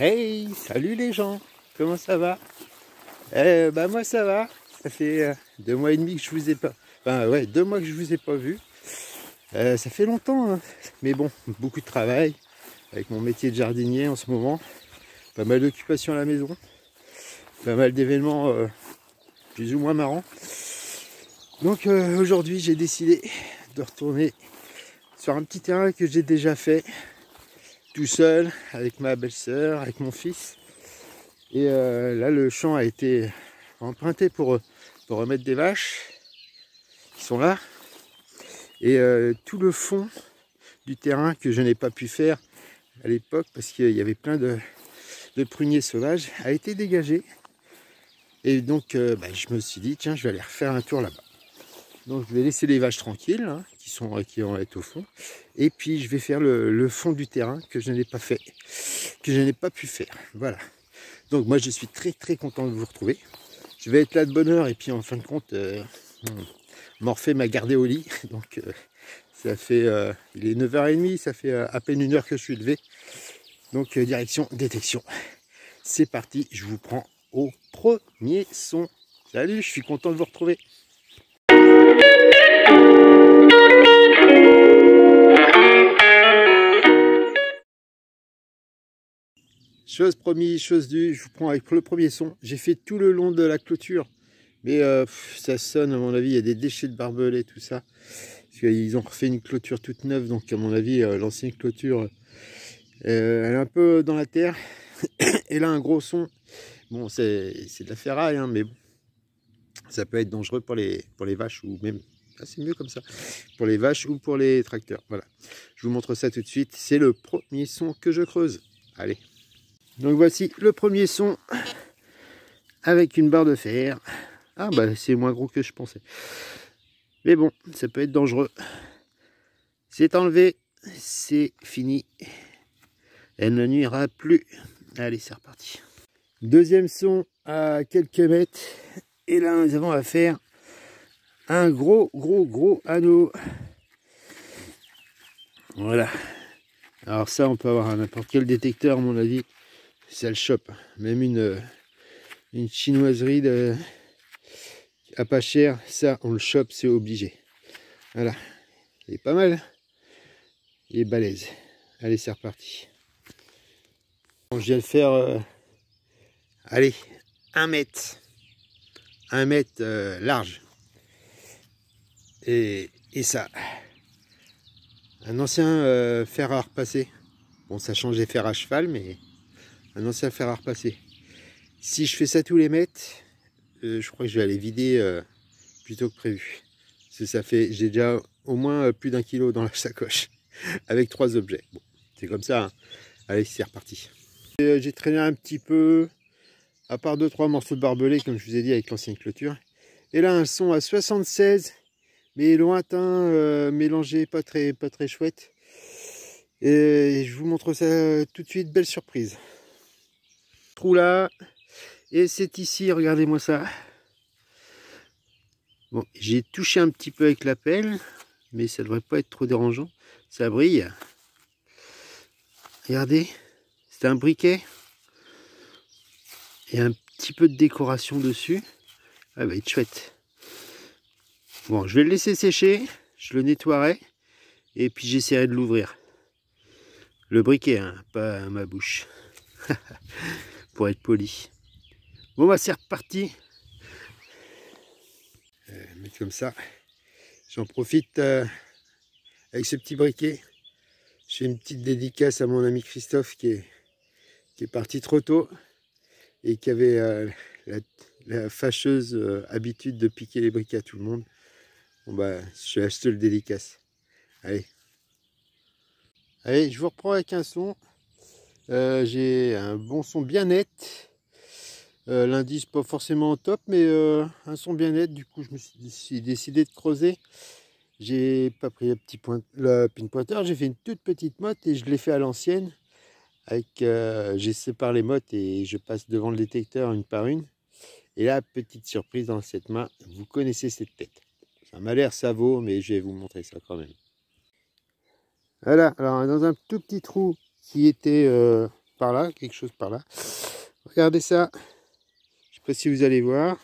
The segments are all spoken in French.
Hey, salut les gens, comment ça va? Moi ça va, ça fait 2 mois et demi que je vous ai pas... Enfin ouais, 2 mois que je vous ai pas vu. Ça fait longtemps, hein. Mais bon, beaucoup de travail, avec mon métier de jardinier en ce moment. Pas mal d'occupations à la maison, pas mal d'événements plus ou moins marrants. Donc aujourd'hui j'ai décidé de retourner sur un petit terrain que j'ai déjà fait, tout seul, avec ma belle-sœur, avec mon fils. Et là le champ a été emprunté pour remettre des vaches qui sont là. Et tout le fond du terrain que je n'ai pas pu faire à l'époque parce qu'il y avait plein de pruniers sauvages a été dégagé. Et donc je me suis dit tiens, je vais aller refaire un tour là-bas. Donc je vais laisser les vaches tranquilles hein, qui vont être au fond. Et puis je vais faire le fond du terrain que je n'ai pas fait, que je n'ai pas pu faire. Voilà. Donc moi je suis très content de vous retrouver. Je vais être là de bonne heure et puis en fin de compte, Morphée m'a gardé au lit. Donc ça fait, il est 9h30, ça fait à peine 1 heure que je suis levé. Donc direction détection. C'est parti, je vous prends au premier son. Salut, je suis content de vous retrouver. Chose promise, chose due, je vous prends avec le premier son. J'ai fait tout le long de la clôture, mais ça sonne à mon avis, il y a des déchets de barbelés, tout ça. Parce qu'ils ont refait une clôture toute neuve, donc à mon avis, l'ancienne clôture, elle est un peu dans la terre. Et là, un gros son. Bon, c'est de la ferraille, hein, mais bon, ça peut être dangereux pour les vaches ou même... Ah, c'est mieux comme ça. Pour les vaches ou pour les tracteurs. Voilà. Je vous montre ça tout de suite. C'est le premier son que je creuse. Allez. Donc voici le premier son avec une barre de fer. Ah bah c'est moins gros que je pensais. Mais bon, ça peut être dangereux. C'est enlevé. C'est fini. Elle ne nuira plus. Allez, c'est reparti. Deuxième son à quelques mètres. Et là, nous avons à faire un gros anneau. Voilà. Alors ça, on peut avoir n'importe quel détecteur, à mon avis. Ça le chope. Même une chinoiserie à pas cher, ça, on le chope, c'est obligé. Voilà. Il est pas mal. Il est balèze. Allez, c'est reparti. Bon, je viens de faire... allez, 1 mètre. 1 mètre large. Et ça. Un ancien fer à repasser. Bon, ça change les fers à cheval, mais un ancien fer à repasser. Si je fais ça tous les mètres, je crois que je vais aller vider plus tôt que prévu. Parce que ça fait, j'ai déjà au moins plus d'1 kilo dans la sacoche. Avec 3 objets. Bon, c'est comme ça. Hein. Allez, c'est reparti. J'ai traîné un petit peu, à part 2-3 morceaux de barbelés, comme je vous ai dit, avec l'ancienne clôture. Et là, un son à 76. Mais lointain, mélangé, pas très chouette. Et je vous montre ça tout de suite, belle surprise. Trou là, et c'est ici, regardez-moi ça. Bon, j'ai touché un petit peu avec la pelle, mais ça devrait pas être trop dérangeant. Ça brille. Regardez, c'est un briquet. Et un petit peu de décoration dessus. Ah, va être chouette. Bon, je vais le laisser sécher, je le nettoierai, et puis j'essaierai de l'ouvrir. Le briquet, hein, pas ma bouche. Pour être poli. Bon, bah c'est reparti. Mettre comme ça. J'en profite avec ce petit briquet. Je fais une petite dédicace à mon ami Christophe qui est parti trop tôt et qui avait la fâcheuse habitude de piquer les briquets à tout le monde. Bon bah, je te le dédicace. Allez. Allez, je vous reprends avec un son. J'ai un bon son bien net. L'indice pas forcément au top, mais un son bien net. Du coup, je me suis décidé de creuser. J'ai pas pris le pinpointer, j'ai fait une toute petite motte et je l'ai fait à l'ancienne. Avec, j'ai séparé les mottes et je passe devant le détecteur une par une. Et là, petite surprise dans cette main, vous connaissez cette tête. Ça m'a l'air savot, mais je vais vous montrer ça quand même. Voilà, alors dans un tout petit trou qui était par là, quelque chose par là. Regardez ça. Je sais pas si vous allez voir.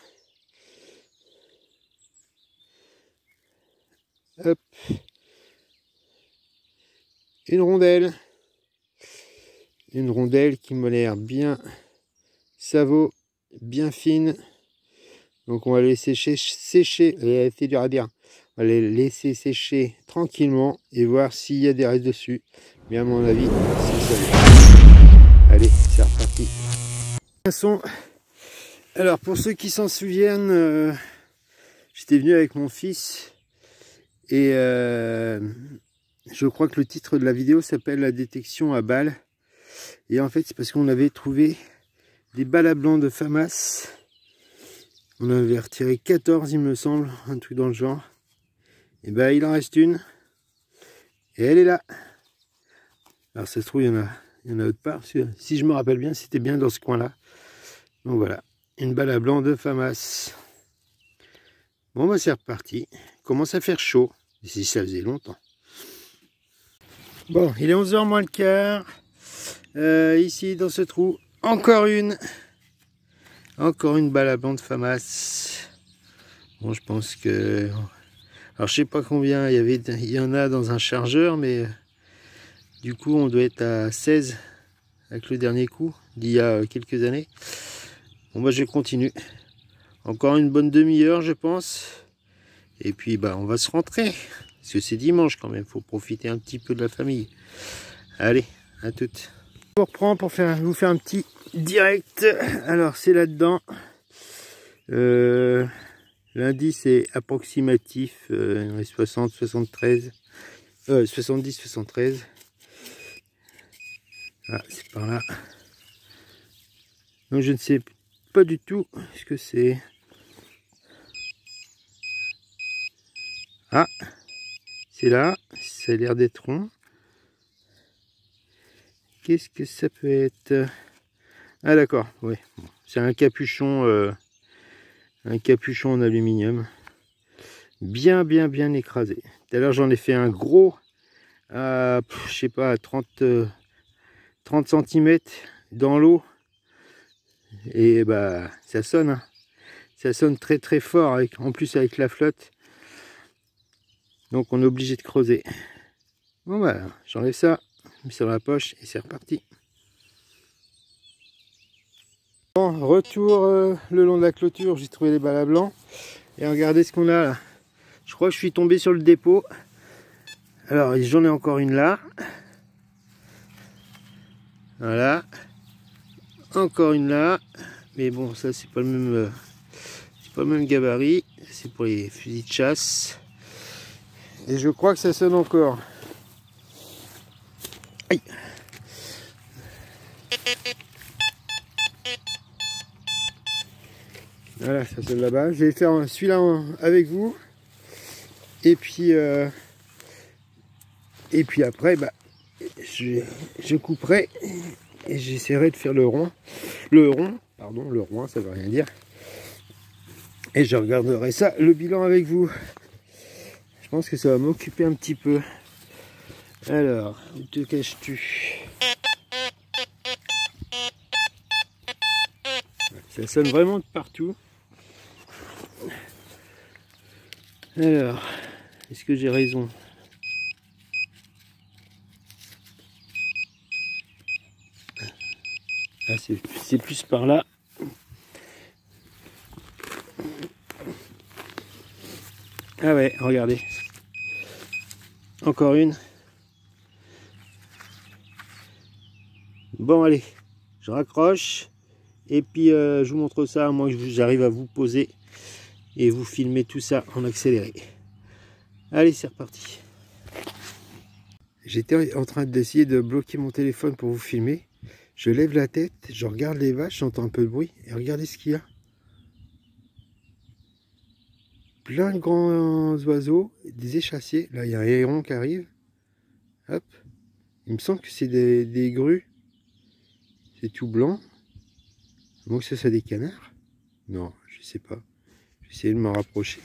Hop. Une rondelle. Une rondelle qui m'a l'air bien savot, bien fine. Donc on va les laisser sécher. C'est dur à dire. On va les laisser sécher tranquillement et voir s'il y a des restes dessus. Mais à mon avis, c'est ça. Allez, c'est reparti. Alors pour ceux qui s'en souviennent, j'étais venu avec mon fils et je crois que le titre de la vidéo s'appelle la détection à balles. Et en fait c'est parce qu'on avait trouvé des balles à blanc de FAMAS. On avait retiré 14 il me semble, un truc dans le genre. Et ben il en reste une. Et elle est là. Alors ça se trouve il y en a autre part. Si je me rappelle bien, c'était bien dans ce coin là. Donc voilà, une balle à blanc de FAMAS. Bon bah c'est reparti. Il commence à faire chaud. Si ça faisait longtemps. Bon, il est 11h moins le quart. Ici dans ce trou, encore une balle à blanc de FAMAS. Bon, je pense que... Alors je sais pas combien il y en a dans un chargeur, mais du coup on doit être à 16 avec le dernier coup d'il y a quelques années. Bon bah je continue. Encore une bonne demi-heure je pense. Et puis bah on va se rentrer. Parce que c'est dimanche quand même, faut profiter un petit peu de la famille. Allez, à toutes. Je vous reprends pour vous faire un petit direct. Alors c'est là-dedans. L'indice est approximatif, 60, 73, 70, 73. Ah, c'est par là. Donc je ne sais pas du tout ce que c'est. Ah, c'est là, ça a l'air d'être rond. Qu'est-ce que ça peut être? Ah d'accord, oui. Bon, c'est un capuchon en aluminium. Bien écrasé. Tout à l'heure j'en ai fait un gros à, je sais pas, 30 cm dans l'eau. Et bah ça sonne. Hein. Ça sonne très fort, en plus avec la flotte. Donc on est obligé de creuser. Bon bah j'enlève ça, je mets ça dans la poche et c'est reparti. Bon, retour le long de la clôture, j'ai trouvé les balles à blanc. Et regardez ce qu'on a là. Je crois que je suis tombé sur le dépôt. Alors j'en ai encore une là. Voilà. Encore une là. Mais bon ça c'est pas le même gabarit. C'est pour les fusils de chasse. Et je crois que ça sonne encore. Aïe. Voilà, ça sonne là-bas. Je vais faire celui-là avec vous. Et puis après, bah, je couperai et j'essaierai de faire le rond, ça veut rien dire. Et je regarderai ça, le bilan avec vous. Je pense que ça va m'occuper un petit peu. Alors, où te caches-tu? Ça sonne vraiment de partout. Alors, est-ce que j'ai raison? Ah, c'est plus par là. Ah ouais, regardez. Encore une. Bon, allez, je raccroche. Et puis, je vous montre ça, moi j'arrive à vous poser et vous filmer tout ça en accéléré. Allez, c'est reparti. J'étais en train d'essayer de bloquer mon téléphone pour vous filmer. Je lève la tête, je regarde les vaches, j'entends un peu de bruit. Et regardez ce qu'il y a. Plein de grands oiseaux, des échassiers. Là, il y a un héron qui arrive. Hop. Il me semble que c'est des grues. C'est tout blanc. Donc ça, c'est des canards? Non, je sais pas. Je vais essayer de m'en rapprocher.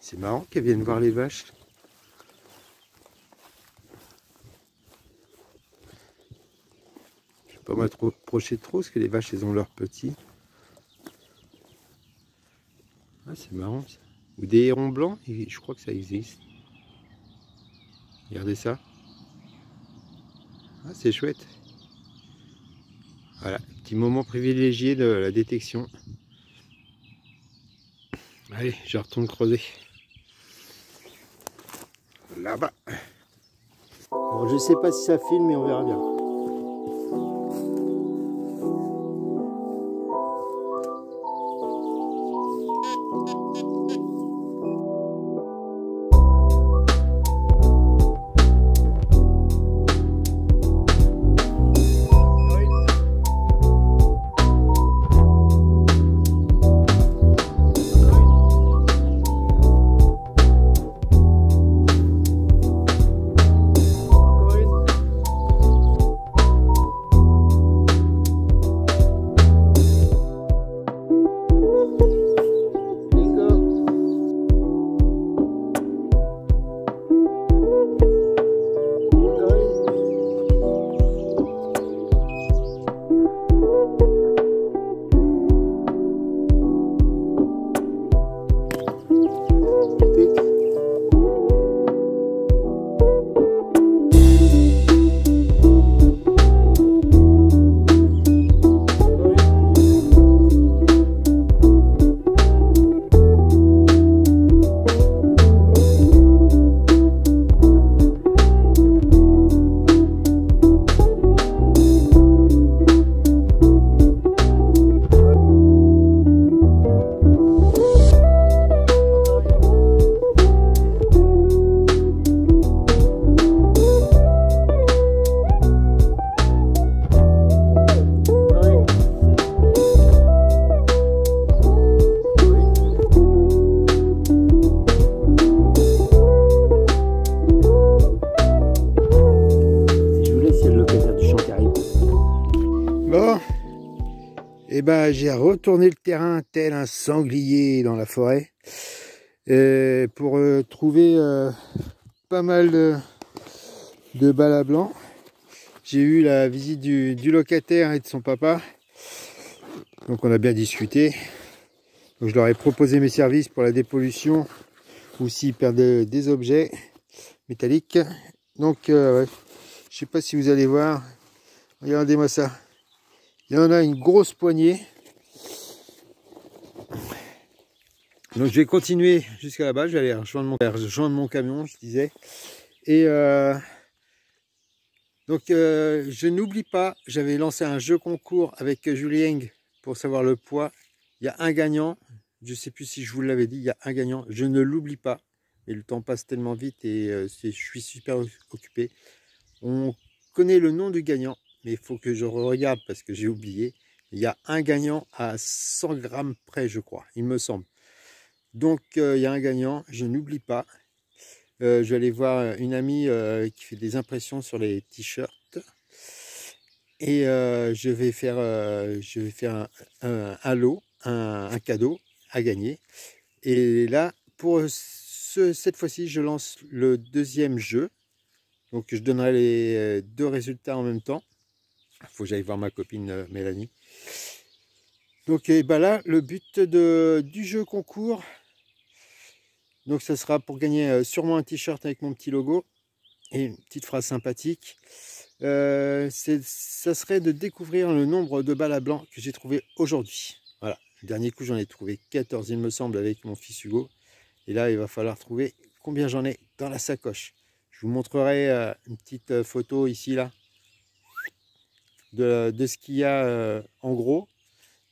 C'est marrant qu'elles viennent voir les vaches. pas m'approcher trop parce que les vaches elles ont leurs petits. Ah, c'est marrant ça. Ou des hérons blancs, je crois que ça existe. Regardez ça. Ah, c'est chouette. Voilà, petit moment privilégié de la détection. Allez, je retourne creuser. Là-bas. Alors, je sais pas si ça filme, mais on verra bien. Et ben j'ai retourné le terrain tel un sanglier dans la forêt pour trouver pas mal de balles à blanc. J'ai eu la visite du locataire et de son papa, donc on a bien discuté. Donc, je leur ai proposé mes services pour la dépollution ou s'ils perdent des objets métalliques. Donc ouais. Je sais pas si vous allez voir, regardez-moi ça. Il y en a une grosse poignée. Donc je vais continuer jusqu'à là-bas. Je vais aller rejoindre mon camion, je disais. Et donc je n'oublie pas, j'avais lancé un jeu concours avec Julien pour savoir le poids. Il y a un gagnant. Je ne sais plus si je vous l'avais dit, il y a un gagnant. Je ne l'oublie pas. Et le temps passe tellement vite et je suis super occupé. On connaît le nom du gagnant. Mais il faut que je regarde parce que j'ai oublié. Il y a un gagnant à 100 grammes près, je crois, il me semble. Donc, il y a un gagnant, je n'oublie pas. Je vais aller voir une amie qui fait des impressions sur les t-shirts. Et je vais faire un lot, un cadeau à gagner. Et là, pour cette fois-ci, je lance le deuxième jeu. Donc, je donnerai les deux résultats en même temps. Il faut que j'aille voir ma copine Mélanie. Donc ben là, le but du jeu concours, donc ça sera pour gagner sûrement un t-shirt avec mon petit logo et une petite phrase sympathique. Ça serait de découvrir le nombre de balles à blanc que j'ai trouvé aujourd'hui. Voilà, le dernier coup j'en ai trouvé 14 il me semble avec mon fils Hugo. Et là il va falloir trouver combien j'en ai dans la sacoche. Je vous montrerai une petite photo ici là. De ce qu'il y a en gros,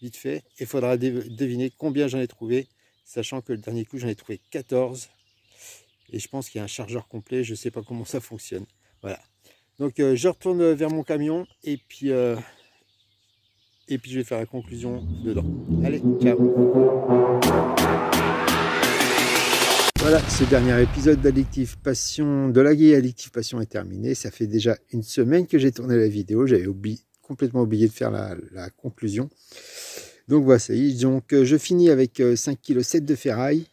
vite fait. Il faudra deviner combien j'en ai trouvé, sachant que le dernier coup j'en ai trouvé 14. Et je pense qu'il y a un chargeur complet, je ne sais pas comment ça fonctionne. Voilà. Donc je retourne vers mon camion et puis je vais faire la conclusion dedans. Allez, ciao. Voilà, ce dernier épisode d'Addictive Passion, de la guide Addictive Passion est terminé. Ça fait déjà une semaine que j'ai tourné la vidéo. J'avais complètement oublié de faire la conclusion. Donc voilà, ça y est. Donc je finis avec 5,7 kg de ferraille.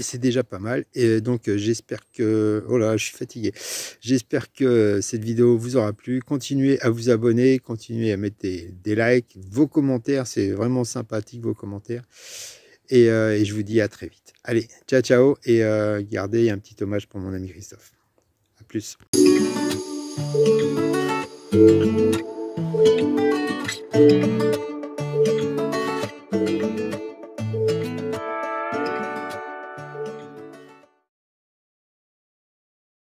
C'est déjà pas mal. Et donc j'espère que... Oh là, je suis fatigué. J'espère que cette vidéo vous aura plu. Continuez à vous abonner, continuez à mettre des likes, vos commentaires. C'est vraiment sympathique vos commentaires. Et je vous dis à très vite. Allez, ciao ciao. Et gardez un petit hommage pour mon ami Christophe. À plus. Thank you.